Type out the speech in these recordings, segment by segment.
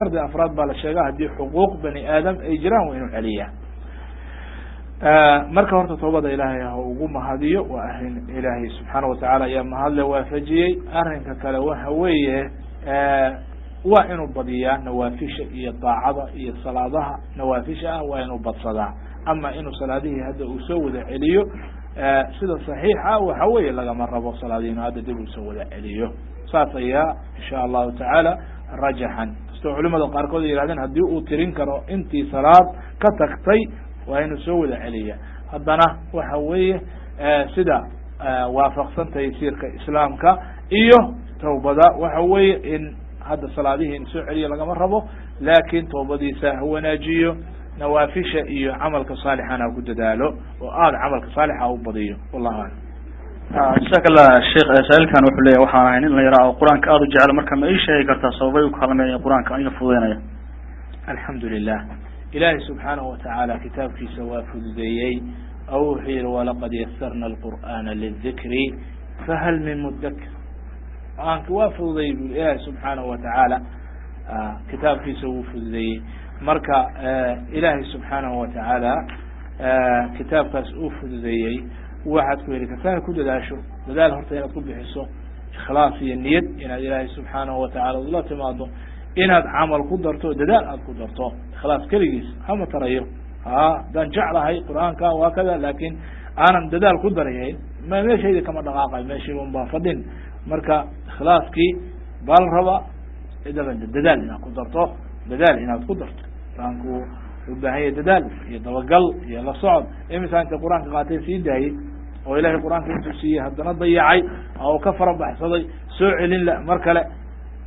فرد أفراد بالشجاعة دي حقوق بني آدم إجرام وإنه عليا مركب ورطة توبة إلهي وقوم هذه وأهل إلهي سبحانه وتعالى يا مهلا وافجي أرنك كلا هوية وإنه بديا نوافش يطاعض يصلاها نوافشها وإنه بتصدع أما إنه صلاته هذا أسود عليه سيدة صحيحة وحوية لغا مرة بصلاتين هذا دي أسود عليه ساتيا إن شاء الله تعالى رجحا علماء القاركود يرادين هدي او ترين كرو انتي صلاة كتكتي وين سوود عليا هدنا وحويه سدا وافقسن تيسير كإسلام كا إيوه توبدا وحويه إن هذا صلاته إن سعري لغا مربو لكن توبدي هو ناجيو نوافش إيوه عملك صالحا أو كد دالو وآل عملك صالحا أو بديو والله أعلم جزاك الله الشيخ سائل كان وحلي وحنا إن لا يرى القرآن كأرض جعل مركب أي شيء قرت صوبي وكلام القرآن كأي فضينا الحمد لله إلهي سبحانه وتعالى كتاب في سواء فذيي أوحي ولقد يسرنا القرآن للذكر فهل من مدكر أنك وافضي بالله سبحانه وتعالى كتاب في سواء فذيي مركب إلهي سبحانه وتعالى كتاب كسؤوف فذيي واحد كويري كفاية كل داشو بدال هرتين أطلب بحسه إخلاصي النية إن إلهي سبحانه وتعالى الله تماضو إن عمل قدرته دال قدرته إخلاص كريس هم تريه دان جعل هاي قرآن كا وكذا لكن أنا دال قدره ما ماشي إذا كما دقاقة ماشي من بافدين مركا إخلاص كي بالربا إذا دال إن قدرته دال إن قدرته فانكو وبهاي دال يتوقل يلا صعد إمتى أنت قرآن قاتل في داي وإلهي القرآن كنت سيه هدنا ضيعي أو كفر بحصدي سعل لا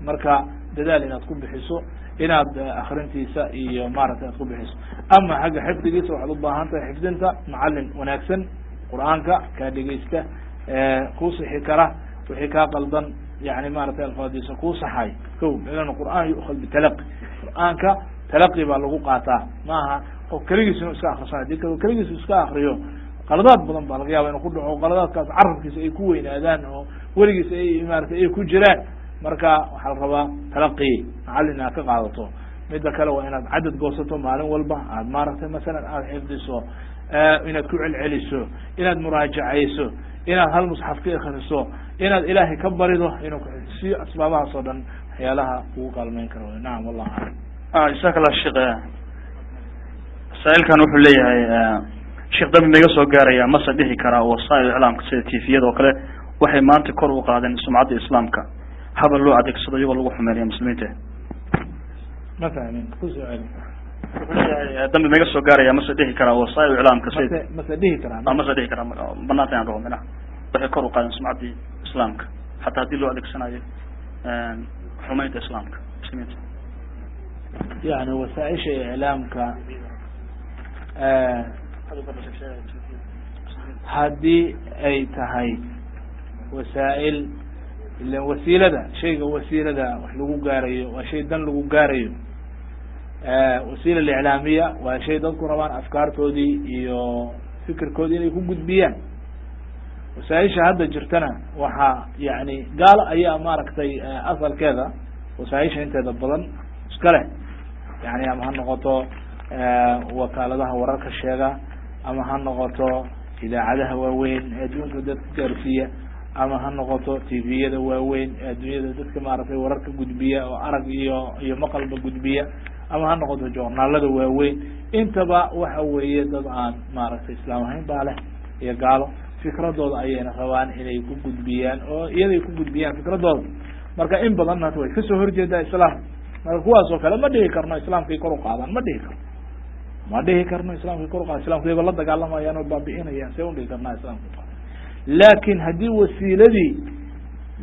مركا دال إن تكون بحسه إن آخرنتي سائي مارة تكون بحسه أما حق حفظ جيس وحد الله أنت حفظ أنت معلم وناكسن قرآنك كادجيسك كوس حكرة وحكا قلبا يعني مارة الفاديس كوس حي لأن القرآن يؤخذ بتلقي قرآنك تلقي باللغوقاتا معها وكريجس نسكا خصائص ديك وكريجس نسكا آخريو قلادات بدن بالغياب إنه كله قلادات كاس عرف كيس أي كوين أذان أو ورجس أي إمارة أي كوجران مركا وحربا تلقي علنا كقاعدته مدة كلو إن عدد قصته معلن والبا مارة مثلا حفظه إن تكون العليسو إن مراجعة يسو إن هالمصحف كي خلصه إن الإله كبر له إنه في أسبابها صدًا حيالها وقال من كرو نعم والله أعلم جزاك الله الشيخ سائل كان وحلي الشيخ دم ميجا سو غاريا ما صدقي كرا وسائل الاعلام كسيده تيفيده oo kale waxay maanta kor u qaadeen sumcadda islaamka habal loo adeegsado iyagoo lagu xumeeyo muslimiinta ma fahmin ku su'aal dam mيجا soo gaaraya ma صدقي كرا وسائل الاعلام كسيده ma صدقي كرا banaanta aan roobina waxay kor u qaadeen sumcadda islaamka hatta hadii loo adeegsanayo xumeynta islaamka muslimiinta يعني وسائل إعلامك هذه أي تهاي وسائل الوسيلة ده شيء وسيلة ده وحلو جاري وشيء دن لو جاري وسيلة الإعلامية وشيء دن كرمان أفكار كودي يو فكر كودي يكون جد بيان وسائل شهادة جرتنا وها يعني قال أي أمارك تي أصل كذا وسائل أنت دبلن إشكاله يعني أما هالنقطة وكالتها ورك الشيء أما هالنقطة إذا عدها وين أدون كده كارثية أما هالنقطة تيفية وين الدنيا ده كما عرفه ورك قطبية وعرق يمقلب قطبية أما هالنقطة جورنال ده وين أنت بقى وحوية طبعا ما عرفت إسلام هين باله يقالوا فكرة دول أينا خوان إلى يكون قطبيان أو إلى يكون قطبيان فكرة دول مركا إن بدلنا توي كسر جدا إسلام kuwaas oo kale ma dhihi karno islaamkay kor u qaadaan ma dhihi karno islaamkay kor u qaadaan islaamkay la dagaalamayaan oo baabi'inayaan see u dhihi karnaa islaamka laakiin haddii wasiiladii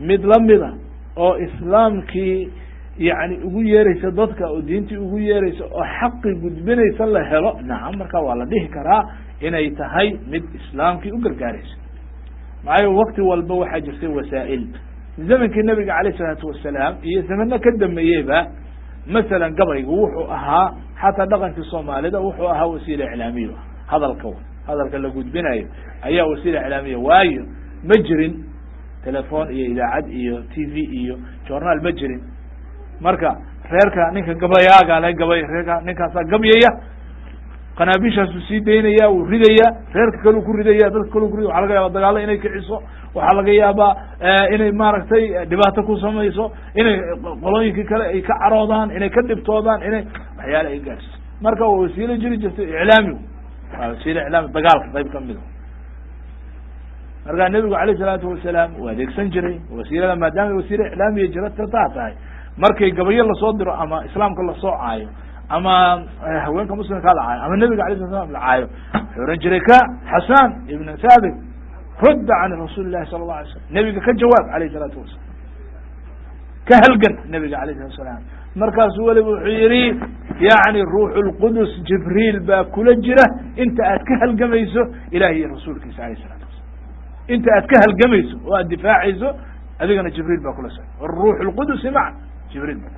mid lamida oo islaamkii yani ugu yeeraysa dadka oo diintii ugu yeeraysa oo xaqi gudbinaysa la helo nacam marka waa la dhihi karaa inay tahay mid islaamkii u gargaaraysa maayo waqti walba waxaa jirtay wasaa'il zamankii nabiga calayhi salaatu wasalaam iyo zamana ka dambeeyeyba مثلا قبل يقول أها حتى دقن في الصومال ده وحو أها وسيلة إعلامية هذا الكون اللي قد بنايه أي وسيلة إعلامية واي تلفون إيه إذاعة إيه تي في إيه جورنال مجرم مركا reerka ninka gabayaaga le gabay reerka ninkaasaa gabyaya qanaabishaasu sii daynaya wuu ridaya reerka kaleu ku ridaya dadka kaleu ku ridaya waxa laga yaaba dagaalo inay kiciso waxaa laga yaabaa inay maaragtay dhibaato ku samayso inay qolooyinkii kale ay ka caroodaan inay ka dhibtoodaan inay waxyaale ay gaarsiso marka waa wasiilo jiri jirta iclaamigu waa wasiilo iclaami dagaalka qayb kamida markaa nebigu alayh salaatu wasalaam uu adeegsan jiray wasiilada maadaama wasiilo iclaamiya jira taa tahay markay gabayo lasoo diro ama islaamka lasoo caayo ama haweenka muslimkaa la caayo ama nebiga alay sala slam la caayo wuxuu oran jiray ka xasan ibn saabit rudda can rasuuli llahi sala allahu alay slam nebiga ka jawaab alayh salaatu wasalam ka halgan nebiga alayh salatu salaam markaasu weliba wuxuu yihi yani ruuxu lqudus jibriil baa kula jira inta aad ka halgamayso ilahi iyo rasuulkiisa alayh salatu wasalam inta aad ka halgamayso oo aad difaacayso adigana jibriil baa kula socda ruux lqudusi maca jibriil baa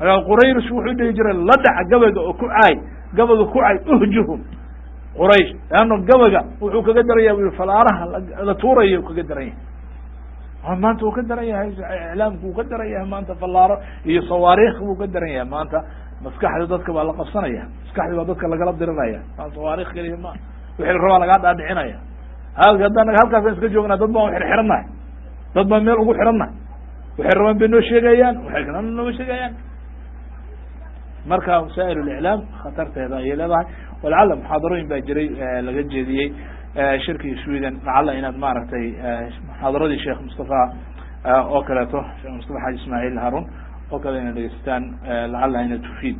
markaa quraysh wuxuu dhihi jiray la dhaca gabayga oo ku caay gabayga ku caay uhjuhum quraysh leanno gabayga wuxuu kaga daranya bu falaaraha la tuurayo kaga daran yahay maanta wuu ka daran yahay iclaamku wuu ka daran yahay maanta falaaro iyo sawaariikh buu ka daran yahay maanta maskaxda dadka baa la qabsanaya maskaxda baa dadka lagala dirinaya maa sawaarikh keliya ma wixii la rabaa lagaa dhaadhicinaya haddaan halkaasaan iska joognaa dad baan xirxiranahay dad baan meel ugu xirannahay waxay rabaan bay noo sheegayaan waxay kalena nooma sheegayaan marka wasaa'il اliclaam khatarteeda ayay leedahay walacala muxaadarooyin baa jiray laga jeediyey shirkii sweden lacala inaad maaragtay muxaadaradii sheekh mustafa oo kaleeto sheekh mustafa xaji ismail harun oo kale ina dhegeystaan lacala ina tufiid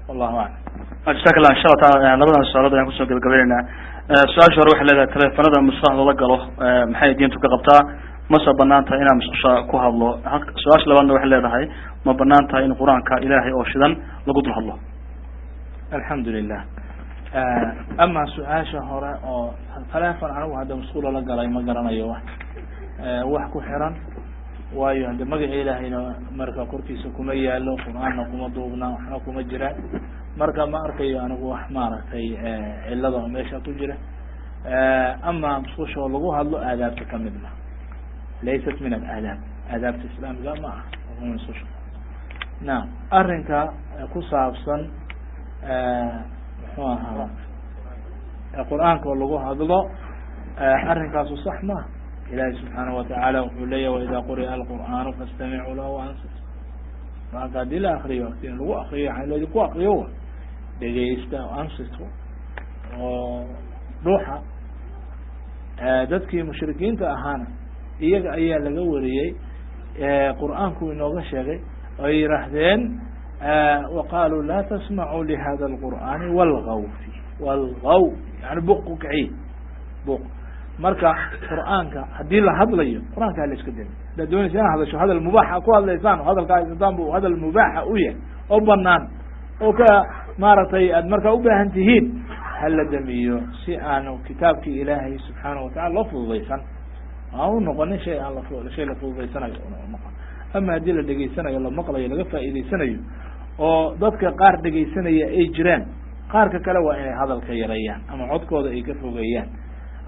wallahu aclam jazaak allah insha allah taala labadan su-aalood ayaan kusoo gabagabaynaynaa su-aasha hore waxay leedahay teleefanada maskaxda lala galo maxay diintu ka qabtaa mase banaan tahay inaan musqusha ku hadlo su-aasha labaadna waxay leedahay ma banaan tahay in qur-aanka ilaahay oo shidan lagu dul hadlo alxamdu lilah ama su-aasha hore oo telefon anigu hadda musqula la galay ma garanayo wax ku xiran waayo hadde magaca ilaahayna marka korkiisa kuma yaalo qur-aanna kuma duubna waxna kuma jira marka ma arkayo anigu wax maaragtay cilada oo meesha ku jira ama musqusha oo lagu hadlo aadaabta kamid ma laysat min alaadaab aadaabta islaamiga ma ah musqusha naam arrinka ku saabsan muxuu ahaa qur-aanka oo lagu hadlo arrinkaasu sax ma ilahi subxaanahu watacaala wuxuu leeyahy waida quri'a alqur'aanu fastamicuu lahu waansitu qur-aanka haddii la akriyo in lagu akriyo laydinku akriyo dhegeysta ansitu oo dhuuxa dadkii mushrikiinta ahaana iyaga ayaa laga wariyey qur-aanku inooga sheegay oo ay yihaahdeen waqaaluu laa tasmacuu lihada alqur'aani walgaw fi walgaw yani buq ku kaciy buq marka qur-aanka haddii la hadlayo qur-aanka hala iska deli hadaad doonaysa ina hadasho hadal mubaaxa ku hadlaysaan hadalkaa haysataan bu hadal mubaaxa u yahay oo banaan oo ka maaragtay aad markaa ubaahan tihiin hala damiyo si aanu kitaabkii ilaahay subxaana watacala loo fududaysan aan u noqonin shay aan shay la fududaysanayo noqon ama haddii la dhegeysanayo la maqlayo laga faa'iideysanayo oo dadka qaar dhegeysanaya ay jiraan qaarka kale waa inay hadalka yareeyaan ama codkooda ay ka fogeeyaan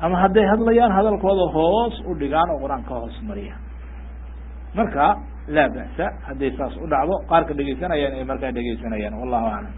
ama hadday hadlayaan hadalkooda hoos u dhigaan oo qur-aan ka hoos mariyaan marka laa ba'sa hadday saas u dhacdo qaarka dhegeysanayaan ay markaa dhegeysanayaan wallahu aclam